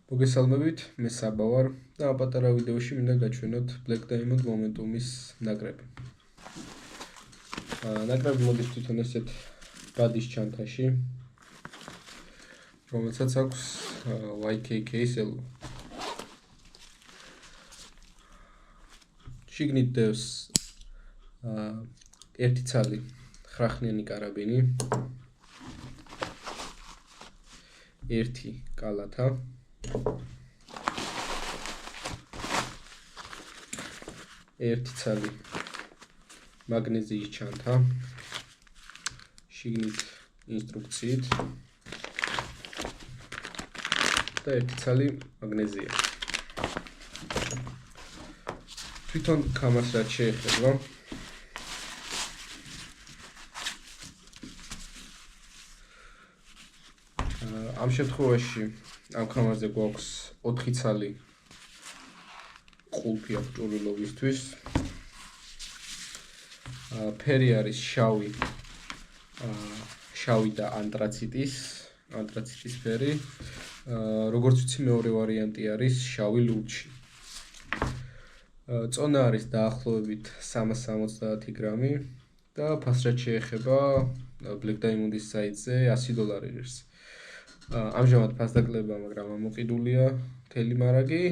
მოგესალმებით, მე საბა ვარ და ამ პატარა ვიდეოში მინდა გაჩვენოთ Black Diamond Momentum-ის ნაკრები. ნაკრები მოდის თვითონ ესეთ ბადის ჩანთაში, რომელსაც აქვს YKK-ის ელო. შიგნით დევს ერთი ცალი ხრახნიანი კარაბინი, ერთი კალათა, ერთი ცალი მაგნეზიის ჩანთა, შიგნით ინსტრუქციით და ერთი ცალი მაგნეზია. თვითონ კამას რაც შეეხება, ამ შემთხვევაში ამ კამაზე გვაქვს 4 ცალი ყულფი აქვს ჭურვილობისთვის. ფერი არის შავი და ანტრაციტის ფერი. როგორც ვიცი, მეორე ვარიანტი არის შავი ლურჯი. წონა არის დაახლოებით 370 გრამი და ფასს რაც შეეხება Black Diamond-ის საიტზე $100 ამჟამად ფასდაკლება, მაგრამ ამოყიდულია მთელი მარაგი.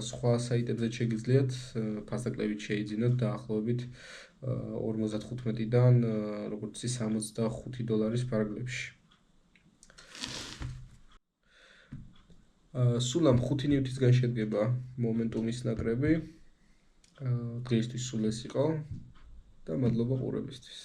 სხვა საიტებზე შეგიძლიათ ფასდაკლებით შეიძინოთ დაახლოებით 55-დან როგორც იცი $65 ფარგლებში. სულ ამ 5 ნივთისგან შედგება Momentum-ის ნაკრები. დღეისთვის სულ ეს იყო და მადლობა ყურებისთვის.